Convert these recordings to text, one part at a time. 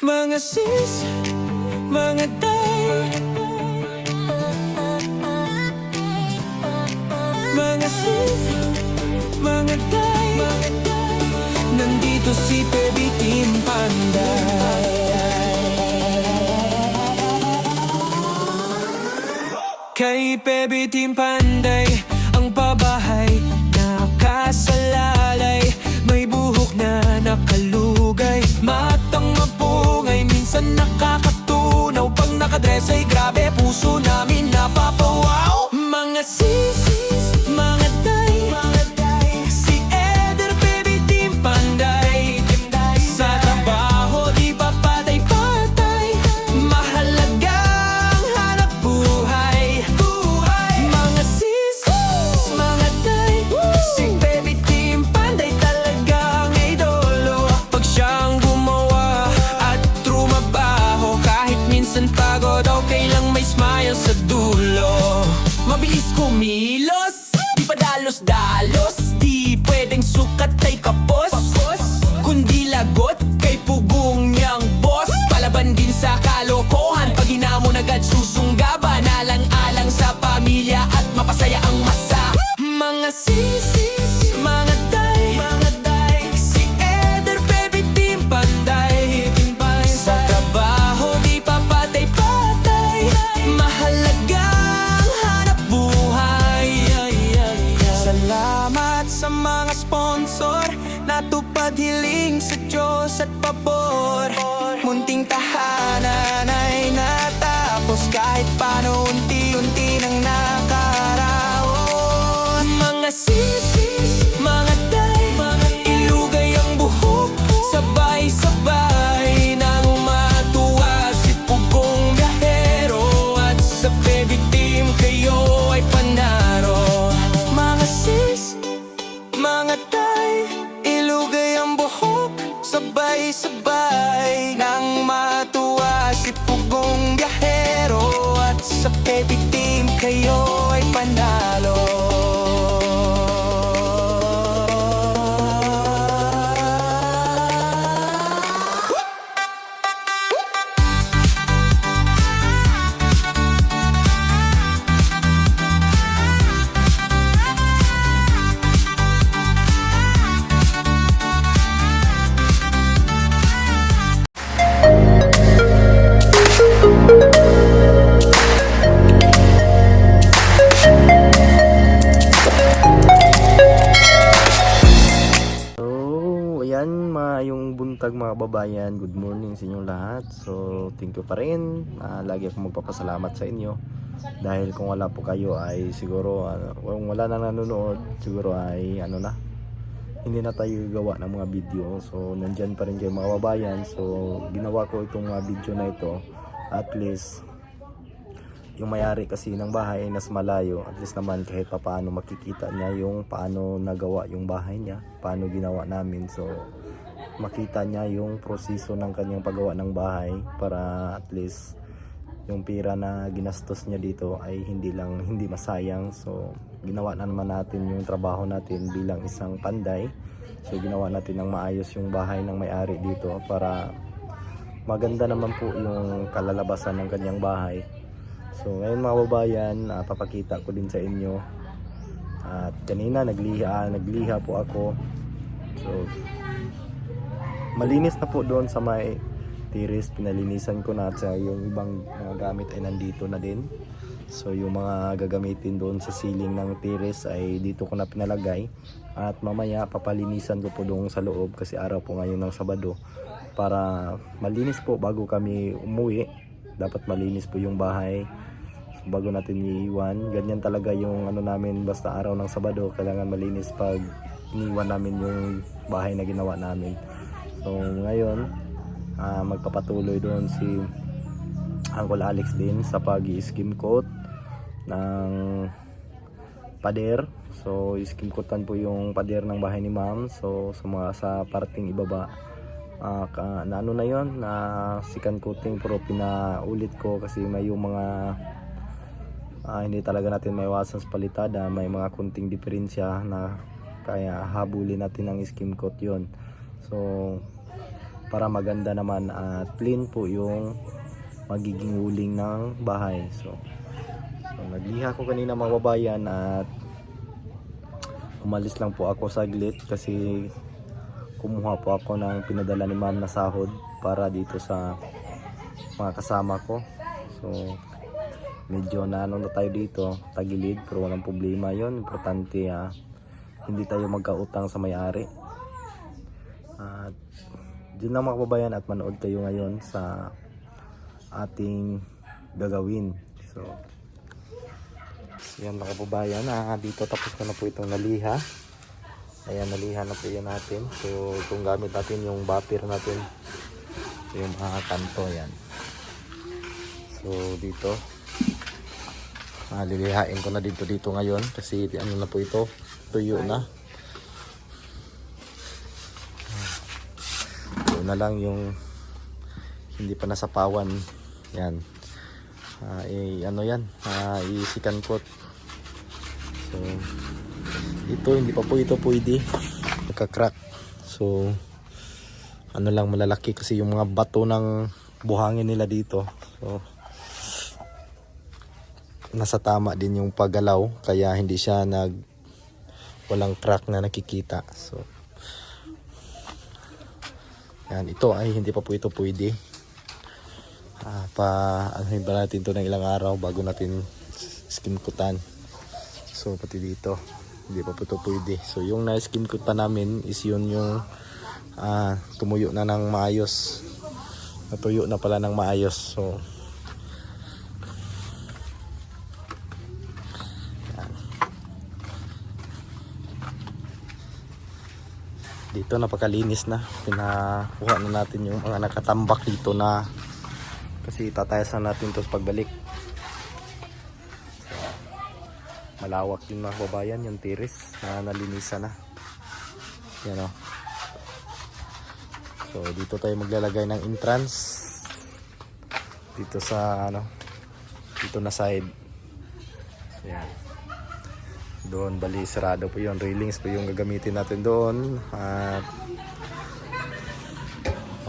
Mga sis, mga day, mga sis, mga day, nandito si Baby Team Panday. Kay Baby Team Panday, ang pabahay nakasalalay, may buhok na nakalugay, matang mapungay, minsan nakakatunaw. Pag nakadress ay grabe, puso namin napapawaw. Mga sis, mga day, si Eder, Baby Team Panday. Sa trabaho di pa patay-patay, mahalagang hanap buhay. Mga sis, mga day, si Baby Team Panday talagang idolo. Pag siyang gumawa at trumabaho, kahit minsan pagod, okay lang may smile sa dulo. Mabilis kumilos, di pa dalos-dalos, di pwedeng sukat ay kapos, kundi lagot kay pugong niyang boss. Palaban din sa kalokohan, pag hinamon agad susunggaban, alang-alang sa pamilya at mapasaya ang masa. Mga sis, mga day, si Eder, Baby Team Panday. Sa trabaho di pa patay-patay, mahalagang hanap buhay. Salamat sa mga sponsor, natupad hiling sa Diyos at pabor. Munting tahanan ay natapos, kahit paano unti-unti nang nakaraos. Mga sis, mga day, ilugay ang buhok, sabay-sabay nang matuwa si Pugong Biyahero, at sa Baby Team kayo ay panaro. Mga sis, mga day, ilugay ang buhok, sabay-sabay nang matuwa si Pugong Biyahero, at sa Baby Team kayo ay panalo. Yung buntag mga kababayan, good morning sa inyong lahat. So thank you pa rin, lagi akong magpapasalamat sa inyo, dahil kung wala po kayo ay siguro kung wala na nanonood, siguro ay hindi na tayo gawa ng mga video. So nandyan pa rin kayo mga kababayan. So ginawa ko itong mga video na ito, at least yung may-ari kasi ng bahay ay nas malayo, at least naman kahit pa paano makikita niya yung paano nagawa yung bahay niya, paano ginawa namin. So makita niya yung proseso ng kanyang paggawa ng bahay, para at least yung pira na ginastos niya dito ay hindi masayang. So ginawa na naman natin yung trabaho natin bilang isang panday. So ginawa natin ng maayos yung bahay ng may-ari dito, para maganda naman po yung kalalabasan ng kanyang bahay. So ngayon mga babayan, papakita ko din sa inyo. At kanina nagliha po ako. So malinis na po doon sa may tiris, pinalinisan ko na, at yung ibang mga gamit ay nandito na din. So yung mga gagamitin doon sa ceiling ng tiris ay dito ko na pinalagay, at mamaya papalinisan ko po doon sa loob, kasi araw po ngayon ng Sabado, para malinis po bago kami umuwi. Dapat malinis po yung bahay bago natin iiwan. Ganyan talaga yung namin, basta araw ng Sabado kailangan malinis pag iniwan namin yung bahay na ginawa namin. So ngayon magpapatuloy doon si Uncle Alex din sa pag-i-skim coat ng pader. So i-skim coatan po yung pader ng bahay ni Ma'am. So sa parting ibaba, na yon, na second coating, pero pinaulit ko kasi may yung mga hindi talaga natin maiwasan sa palitada, may mga kunting diferensya na kaya habulin natin ng skim coat yon. So para maganda naman at clean po yung magiging uling ng bahay. So nagliha ko kanina mga kababayan at umalis lang po ako saglit kasi kumuha po ako ng pinadala ni ma'am na sahod para dito sa mga kasama ko. So medyo na tayo dito, tagilid, pero walang problema yon. Importante hindi tayo magkautang sa may-ari. At yun lang mga kababayan, at manood kayo ngayon sa ating gagawin. So yan mga kababayan, dito tapos ko na po itong naliha. Ayan, naliha na po yan natin. So itong gamit natin yung bopper natin, yung mga kanto yan. So dito lilihain ko na dito ngayon kasi ano na po ito, tuyo na. Ito na lang yung hindi pa nasapawan yan. Ano yan, isikan ko. So ito hindi pa po ito pwede, nagka-crack. So ano lang, malalaki kasi yung mga bato ng buhangin nila dito. So nasa tama din yung paggalaw kaya hindi siya walang crack na nakikita. So yan, ito ay hindi pa po ito pwede. Ano ba natin ito ng ilang araw bago natin skin kutan. So pati dito hindi pa po ito pwede. So yung na-skin kutan namin is yun yung tumuyo na ng maayos, natuyo na pala ng maayos. So dito napakalinis na. Pinakuha na natin yung mga nakatambak dito na kasi tatayasan natin to sa pagbalik. So, malawak din mga kababayan yung tiris na nalinisan na yan o. So dito tayo maglalagay ng entrance dito sa dito na side. So, yan. Doon bali sarado po yung railings po yung gagamitin natin doon at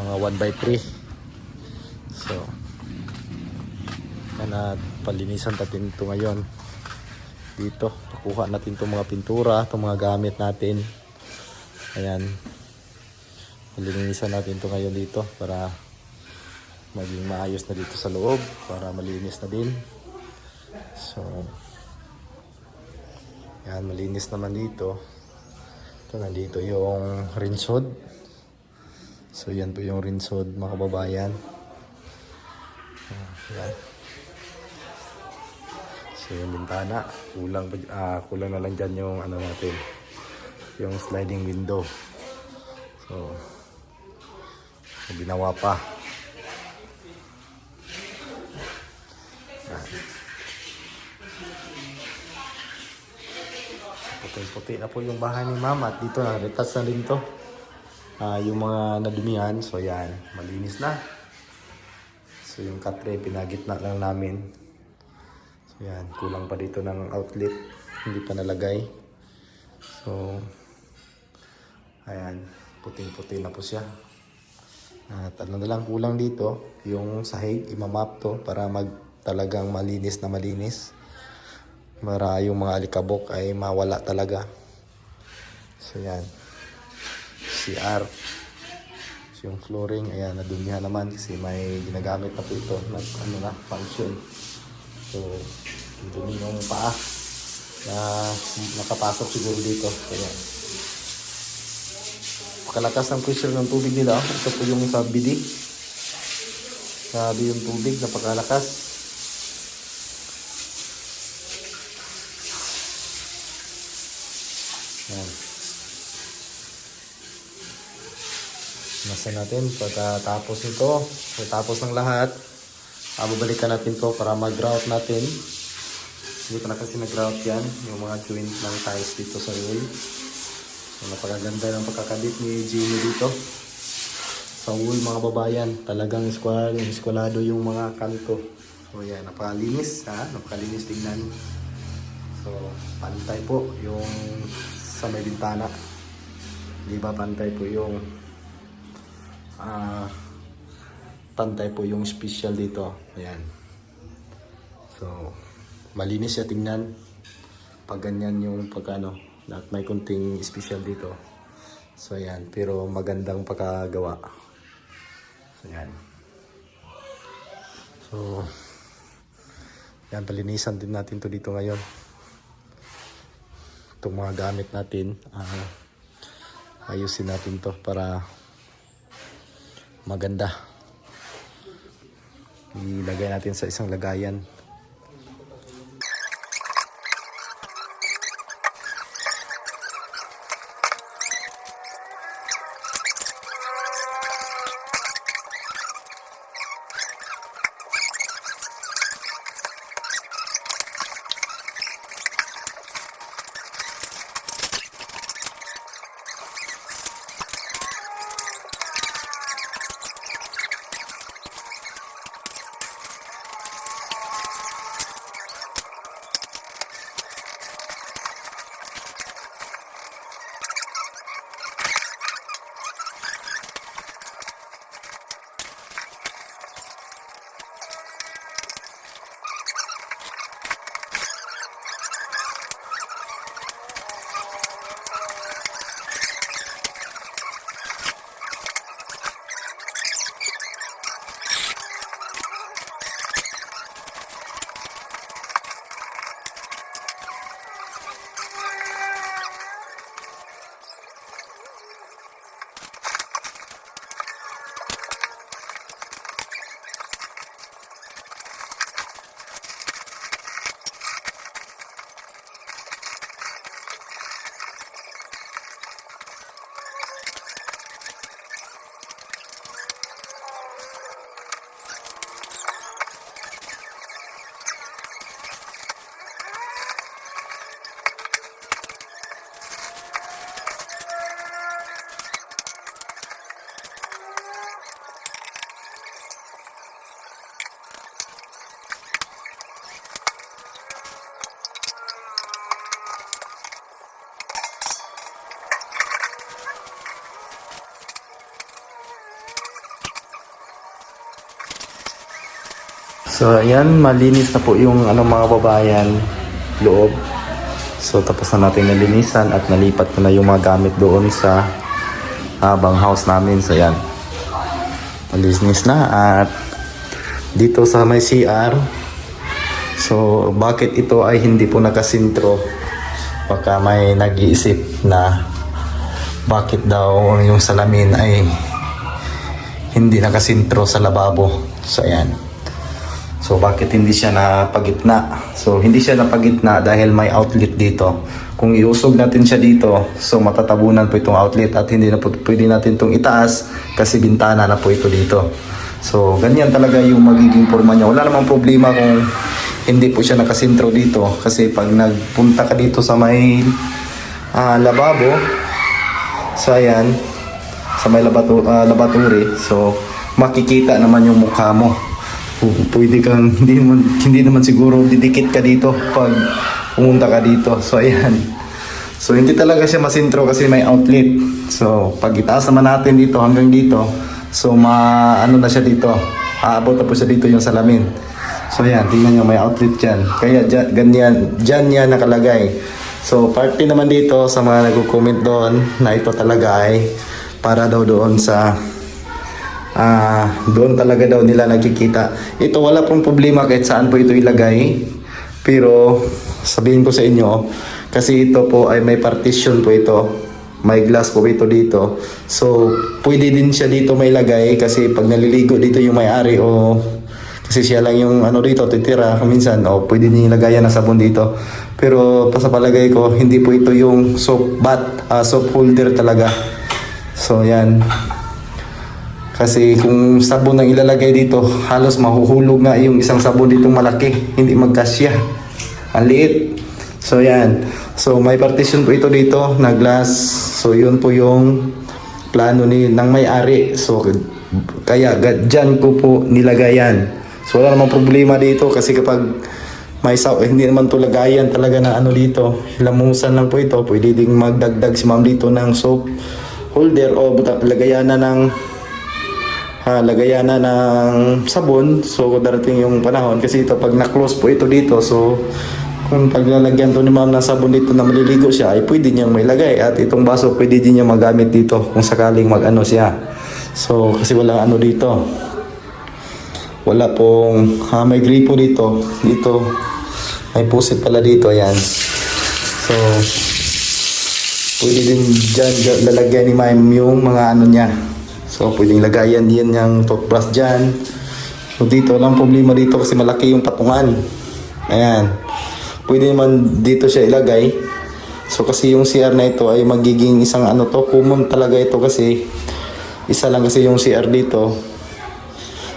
mga 1x3. So yan, at palinisan natin ito ngayon dito. Pakuha natin itong mga pintura, itong mga gamit natin. Ayan, palinisan natin ito ngayon dito para maging maayos na dito sa loob, para malinis na din. So yan, malinis naman dito. Ito, nandito yung rinsod. So yan po yung rinsod mga kababayan. Yan. So yung bintana, kulang na lang dyan yung natin, yung sliding window. So ginawa pa. Yan. Puti na po yung bahay ni mama at dito na retas na rin to yung mga nadumihan. So yan, malinis na. So yung katre pinagitna lang namin. So yan, kulang pa dito ng outlet, hindi pa nalagay. So ayan, puting-puti na po siya. At ano na lang kulang dito, yung sahig, imamap to para talagang malinis na malinis. Para yung mga alikabok ay mawala talaga. So yan, CR. So yung flooring, ayan, nadumihan naman kasi may ginagamit na po ito na function. So dumi yung paa na nakapasok siguro dito. Ayan, pakalakas ng pressure ng tubig nila. Ito po yung sa bidik. Sabi yung tubig, napakalakas. Yan. Nasa natin pagkatapos nito, pagkatapos ng lahat, babalikan natin to para mag-grout natin. Hindi pa na kasi nag-grout yan, yung mga joint ng tiles dito sa wall. So, napakaganda ng pagkakabit ni Jimmy dito sa wall mga babayan. Talagang eskwalado yung mga kanto. So yan, napakalinis napakalinis tingnan. So pantay po yung sa may bintana. Di ba pantay po yung pantay po yung special dito. Ayan. So, malinis siya tingnan. Pag ganyan yung pagkano, at may kunting special dito. So, ayan. Pero magandang pagkagawa. Ayan. So, yan, palinisan din natin to dito ngayon. Itong mga gamit natin, ayusin natin to para maganda. Ilagay natin sa isang lagayan. So ayan, malinis na po yung mga babayan loob. So tapos na natin nalinisan at nalipat ko na yung mga gamit doon sa bang house namin. So ayan, malinis na. At dito sa may CR, so bakit ito ay hindi po nakasintro? Baka may nag-iisip na bakit daw yung salamin ay hindi nakasintro sa lababo. So ayan. So bakit hindi siya napagitna? So hindi siya napagitna dahil may outlet dito. Kung iusog natin siya dito, so matatabunan po itong outlet at hindi na po pwede natin itong itaas kasi bintana na po ito dito. So ganyan talaga yung magiging forma niya. Wala namang problema kung hindi po siya nakasintro dito kasi pag nagpunta ka dito sa may lababo, so ayan, sa may laboratory, so makikita naman yung mukha mo. Pwede kang hindi naman siguro didikit ka dito pag pumunta ka dito. So ayan. So hindi talaga siya masintro kasi may outlet. So pag itaas naman natin dito hanggang dito, so ano na siya dito. Aabot na po siya dito yung salamin. So ayan, tingnan nyo, may outlet dyan. Kaya dyan yan nakalagay. So party naman dito sa mga nagko-comment doon na ito talaga ay para daw doon sa doon talaga daw nila nakikita. Ito wala pong problema kahit saan po ito ilagay. Pero sabihin ko sa inyo, kasi ito po ay may partition po ito. May glass po ito dito. So pwede din siya dito may lagay kasi pag naliligo dito yung may-ari o kasi siya lang yung dito titira minsan o pwede din ilagayan ng sabon dito. Pero sa palagay ko hindi po ito yung soap holder talaga. So yan. Kasi kung sabon ang ilalagay dito, halos mahuhulog nga yung isang sabon ditong malaki. Hindi magkasya. Ang liit. So yan. So may partition po ito dito na glass. So yun po yung plano ng may-ari. So kaya dyan ko po nilagayan. So wala namang problema dito kasi kapag may hindi naman to lagayan talaga na dito. Lamusan lang po ito. Pwede ding magdagdag si ma'am dito ng soap holder o lagayan na ng lagayan na ng sabon. So darating yung panahon kasi ito pag na-close po ito dito, so kung paglalagyan to ni ma'am ng sabon dito na maliligo siya, ay pwede niyang may lagay. At itong baso pwede din niya magamit dito kung sakaling mag-ano siya. So kasi wala ano dito, wala pong may gripo dito. Dito may pusit pala dito, ayan. So pwede din dyan lalagyan ni ma'am yung mga ano niya. So pwedeng lagayan din yung toothbrush dyan. So dito walang problema dito kasi malaki yung patungan. Ayan, pwede naman dito siya ilagay. So kasi yung CR na ito ay magiging isang ano to, common talaga ito kasi isa lang kasi yung CR dito.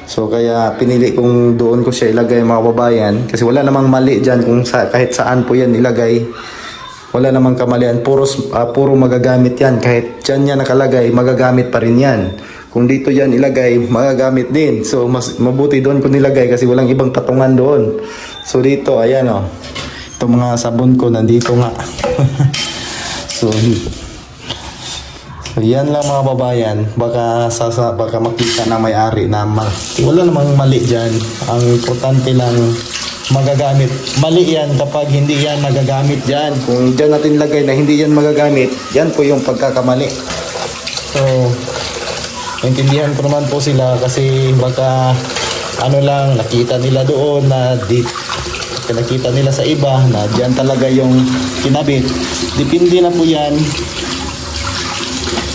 So kaya pinili kong doon ko siya ilagay mga babayan kasi wala namang mali dyan kung kahit saan po yan ilagay. Wala namang kamalian, puro magagamit yan. Kahit dyan yan nakalagay, magagamit pa rin yan. Kung dito yan ilagay, magagamit din. So mas mabuti doon ko nilagay kasi walang ibang patungan doon. So dito, ayan o. Itong mga sabon ko nandito nga. So yan lang mga babayan. Baka makita na may-ari na wala namang mali dyan. Ang importante lang magagamit. Mali yan kapag hindi yan magagamit dyan. Kung dyan natin lagay na hindi yan magagamit, yan po yung pagkakamali. So intindihan ko naman po sila kasi baka ano lang nakita nila doon na nakita nila sa iba na dyan talaga yung kinabit. Depende na po yan.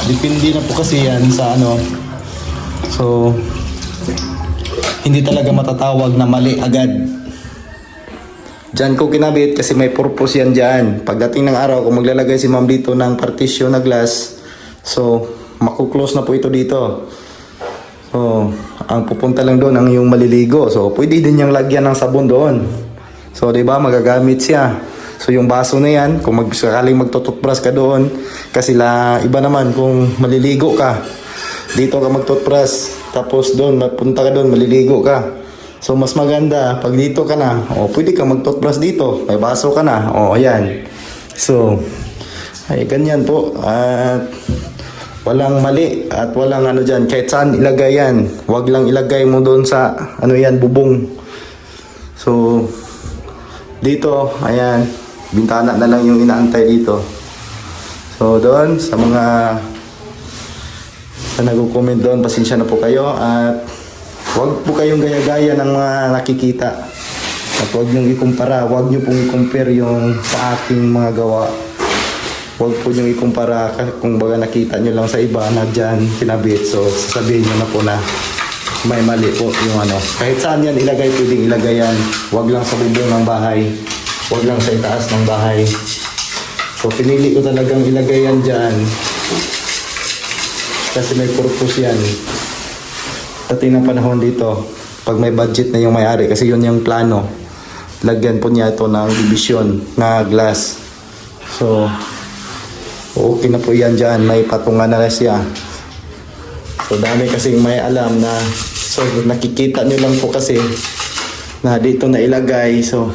Depende na po kasi yan sa ano. So hindi talaga matatawag na mali agad. Diyan ko kinabit kasi may purpose yan dyan. Pagdating ng araw, kung maglalagay si ma'am dito ng partition na glass, so makuklose na po ito dito. So ang pupunta lang doon ang yung maliligo. So pwede din niyang lagyan ng sabon doon. So diba magagamit siya. So yung baso na yan, kung sakaling magtututbrush ka doon, kasi iba naman kung maliligo ka, dito ka magtutbrush, tapos doon, mapunta ka doon, maliligo ka. So mas maganda, pag dito ka na, pwede ka magtutbrush dito, may baso ka na, ayan. So, ay ganyan po, at walang mali, at walang ano dyan, kahit saan ilagay yan, wag lang ilagay mo doon sa, ano yan, bubong. So, dito, ayan, bintana na lang yung inaantay dito. So doon sa mga nagko-comment doon, pasensya na po kayo at huwag po kayong gaya-gaya ng mga nakikita. At huwag niyong ikumpara, huwag niyo pong i-compare yung sa aking mga gawa. Huwag po niyong ikumpara kung baga nakita niyo lang sa iba na dyan kinabit. So sasabihin niyo na po na may mali po yung ano. Kahit saan yan ilagay, pwedeng ilagay yan. Huwag lang sa bubong ng bahay. Huwag lang sa itaas ng bahay. So pinili ko talagang ilagay yan dyan. Kasi may purpose yan. Dating ng panahon dito, pag may budget na yung may-ari, kasi yun yung plano. Lagyan po niya ito ng division na glass. So, okay na po yan dyan. May patungan na siya. So, dami kasing may alam na, so nakikita nyo lang po kasi na dito na ilagay. So,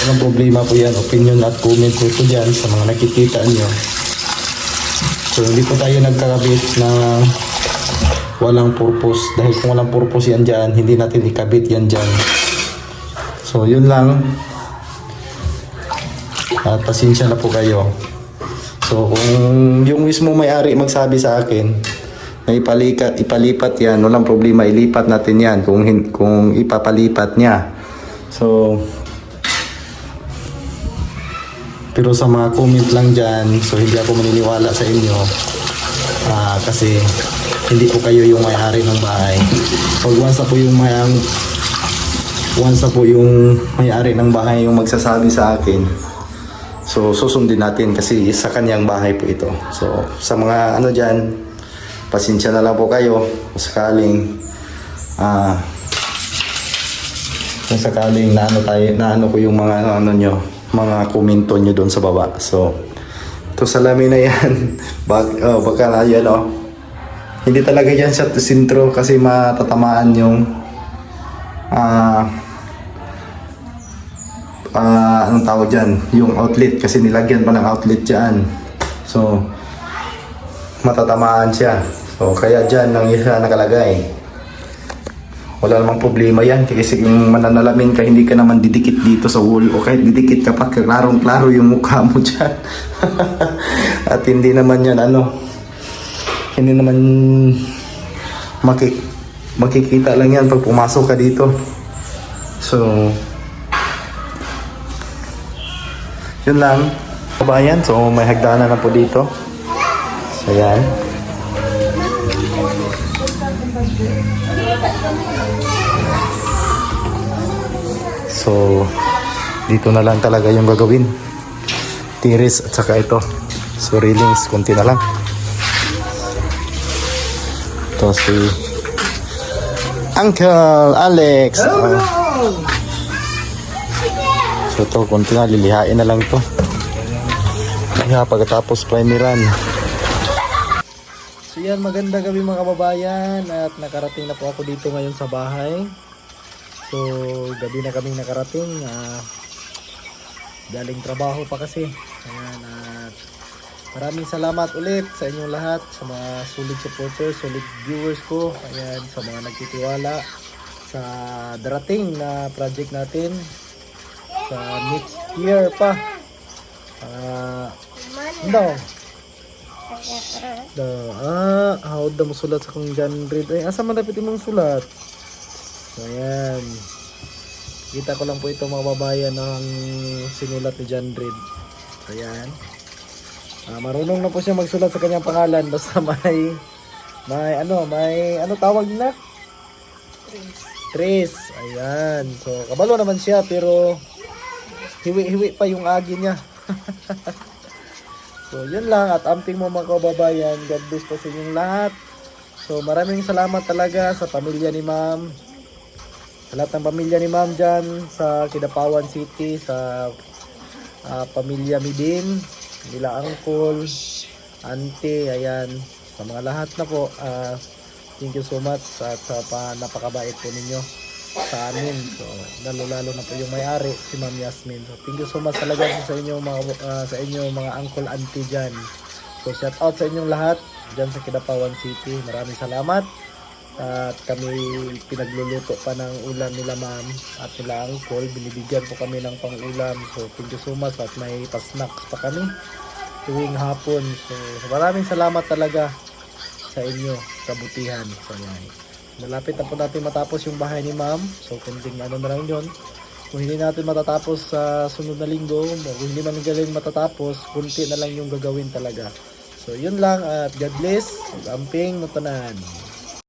walang problema po yan. Opinion at comment po ito dyan sa mga nakikita nyo. So hindi po tayo nagkakabit na walang purpose. Dahil kung walang purpose yan dyan, hindi natin ikabit yan dyan. So yun lang. At pasensya na po kayo. So kung yung mismo may-ari magsabi sa akin na ipalipat yan, walang problema, ilipat natin yan kung ipapalipat niya. So pero sa mga comment lang dyan, so hindi ako maniniwala sa inyo kasi hindi po kayo yung may-ari ng bahay. Pag once na po yung may-ari ng bahay yung magsasabi sa akin, so susundin natin kasi sa kanyang bahay po ito. So sa mga ano dyan, pasensya na lang po kayo kung sakaling naano ko yung mga ano nyo, mga komento nyo doon sa baba. So ito salamin na yan. Baka na yan hindi talaga yan sa sintro kasi matatamaan yung anong tawag dyan, yung outlet kasi nilagyan pa ng outlet dyan. So matatamaan siya. So, kaya dyan lang isa nakalagay. Wala namang problema yan. Kasi yung mananalamin ka, hindi ka naman didikit dito sa wall. O kahit didikit ka pa, klarong-klaro yung mukha mo dyan. At hindi naman yan, hindi naman makikita lang yan pag pumasok ka dito. So, yun lang. Kabayan, so may hagdanan na po dito. So, yan. So, dito na lang talaga yung gagawin. Tiris at saka ito. So, railings, kunti na lang. Ito si Uncle Alex. So, ito, kunti na. Lilihain na lang ito. Kaya pagkatapos primeran. So, yan. Maganda gabi mga kababayan. At nakarating na po ako dito ngayon sa bahay. So, gabi na kaming nakarating. Galing trabaho pa kasi. Ayan, at maraming salamat ulit sa inyong lahat, sa mga solid supporters, solid viewers ko. Ayan, sa mga nagtitiwala sa darating na project natin sa next year pa. How da mo sulat sa kong John Reed. Ay, asa man dapat imong sulat? So, ayan. Kita ko lang po ito mga babayan ng sinulat ni John Reed. So, ayan. Marunong na po siya magsulat sa kanyang pangalan. Basta may tawag na? Trace. Ayan. So, kabalo naman siya pero hiwi-hiwi pa yung agi niya. So, yun lang. At amping mo mga kababayan. God bless po sa inyong lahat. So, maraming salamat talaga sa pamilya ni Ma'am. Sa lahat ng pamilya ni Ma'am dyan sa Kidapawan City, sa pamilya Midin, nila Uncle, Auntie, ayan, sa mga lahat na po, thank you so much at sa napakabait po ninyo sa amin. So, lalo na po yung may-ari, si Ma'am Yasmin. So, thank you so much talaga sa inyo mga uncle, auntie dyan. So, shout out sa inyong lahat dyan sa Kidapawan City. Maraming salamat. At kami pinagluluto pa ng ulam nila Ma'am at nila Uncle. Binibigyan po kami ng pang-ulam. So, thank you so much. At may pa-snacks pa kami tuwing hapon. So, maraming salamat talaga sa inyo, kabutihan. So, yan. Malapit na po natin matapos yung bahay ni Ma'am. So, kunting na lang yun. Kung hindi natin matatapos sa sunod na linggo, kung hindi man galing matatapos, kunti na lang yung gagawin talaga. So, yun lang at God bless. Amping mutanan.